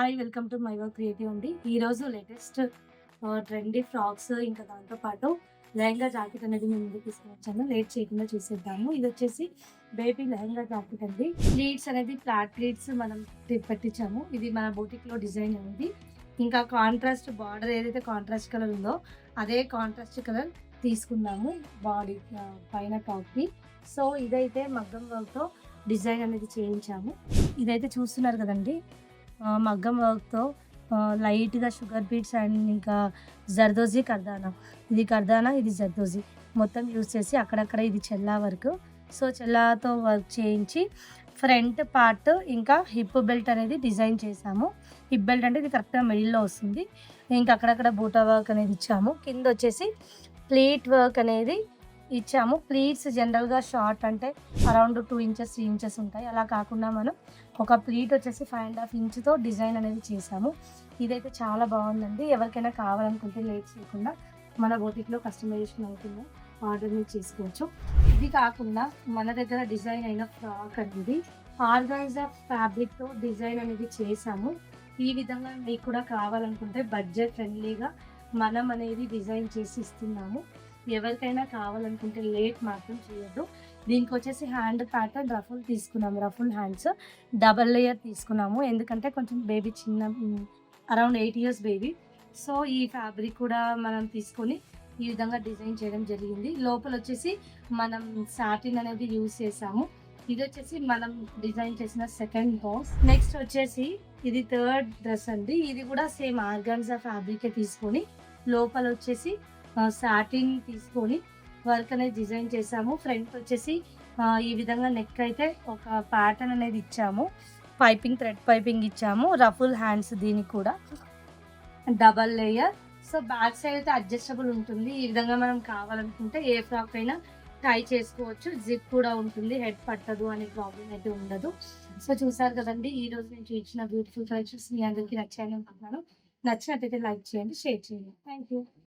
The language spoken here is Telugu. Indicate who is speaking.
Speaker 1: Hi! Welcome to my work creative అండి. ఈరోజు లేటెస్ట్ ట్రెండీ ఫ్రాక్స్ ఇంకా దాంతో పాటు లెహంగా జాకెట్ అనేది మేము ముందుకు తీసుకొచ్చాను. లేట్ చేయకుండా చూసేద్దాము. ఇదొచ్చేసి బేబీ లెహంగా జాకెట్ అండి. ప్లీట్స్ అనేది ఫ్లాట్ ప్లీట్స్ మనం పెట్టించాము. ఇది మన బొటిక్‌లో డిజైన్ అనేది. ఇంకా కాంట్రాస్ట్ బార్డర్ ఏదైతే కాంట్రాస్ట్ కలర్ ఉందో అదే కాంట్రాస్ట్ కలర్ తీసుకున్నాము బాడీ పైన టాప్‌కి. సో, ఇదైతే మగ్గం వర్క్‌తో డిజైన్ అనేది చేయించాము. ఇదైతే చూస్తున్నారు కదండీ! మగ్గం వర్క్‌తో లైట్‌గా షుగర్ బీట్స్ అండ్ ఇంకా జర్దోజీ, కర్దానా. ఇది కర్దానా, ఇది జర్దోజీ. మొత్తం యూజ్ చేసి అక్కడక్కడ ఇది చెల్లా వర్క్. సో, చెల్లాతో వర్క్ చేయించి ఫ్రంట్ పార్ట్ ఇంకా హిప్ బెల్ట్ అనేది డిజైన్ చేశాము. హిప్ బెల్ట్ అంటే ఇది కరెక్ట్‌గా మిడిల్‌లో వస్తుంది. ఇంకా అక్కడక్కడ బూటా వర్క్ అనేది ఇచ్చాము. కిందొచ్చేసి ప్లీట్ వర్క్ అనేది ఇచ్చాము. ప్లీట్స్ జనరల్‌గా షార్ట్ అంటే అరౌండ్ 2 ఇంచెస్, 3 ఇంచెస్ ఉంటాయి. అలా కాకుండా మనం ఒక ప్లీట్ వచ్చేసి 5.5 ఇంచ్‌తో డిజైన్ అనేది చేశాము. ఇదైతే చాలా బాగుందండి. ఎవరికైనా కావాలనుకుంటే లేట్ చేయకుండా మన బొటిక్‌లో కస్టమైజేషన్ అవుతుంది. ఆర్డర్ మీరు చేసుకోవచ్చు. ఇది కాకుండా మన దగ్గర డిజైన్ అయిన ఫ్రాక్ అనేది ఆర్గాన్జా ఫ్యాబ్రిక్‌తో డిజైన్ అనేది చేశాము. ఈ విధంగా మీకు కూడా కావాలనుకుంటే బడ్జెట్ ఫ్రెండ్లీగా మనం అనేది డిజైన్ చేసి ఇస్తున్నాము. ఎవరికైనా కావాలనుకుంటే లేట్ మాత్రం చేయొద్దు. దీనికొచ్చేసి హ్యాండ్ ప్యాటర్న్ రఫుల్ తీసుకున్నాము. రఫుల్ హ్యాండ్స్ డబల్ లేయర్ తీసుకున్నాము. ఎందుకంటే కొంచెం బేబీ చిన్న అరౌండ్ 8 ఇయర్స్ బేబీ. సో, ఈ ఫ్యాబ్రిక్ కూడా మనం తీసుకొని ఈ విధంగా డిజైన్ చేయడం జరిగింది. లోపలొచ్చేసి మనం సాటిన్ అనేది యూజ్ చేసాము. ఇదొచ్చేసి మనం డిజైన్ చేసిన సెకండ్ బాక్స్. నెక్స్ట్ వచ్చేసి ఇది థర్డ్ డ్రెస్ అండి. ఇది కూడా సేమ్ ఆర్గాన్జా ఫ్యాబ్రికే తీసుకొని లోపలొచ్చేసి సాటిన్ తీసుకొని వర్క్ అనేది డిజైన్ చేసాము. ఫ్రంట్ వచ్చేసి ఈ విధంగా నెక్ అయితే ఒక ప్యాటర్న్ అనేది ఇచ్చాము. థ్రెడ్ పైపింగ్ ఇచ్చాము. రఫుల్ హ్యాండ్స్ దీనికి కూడా double layer. So, back side అయితే అడ్జస్టబుల్ ఉంటుంది. ఈ విధంగా మనం కావాలనుకుంటే ఏ ఫ్రాక్ అయినా టై చేసుకోవచ్చు. జిప్ కూడా ఉంటుంది. హెడ్ పట్టదు అనే ప్రాబ్లం అయితే ఉండదు. సో, చూసారు కదండి! ఈరోజు నేను చూపించిన బ్యూటిఫుల్ కలెక్షన్స్ మీ అందరికీ నచ్చాయని అనుకుంటున్నాను. నచ్చినట్టయితే లైక్ చేయండి, షేర్ చేయండి. Thank you.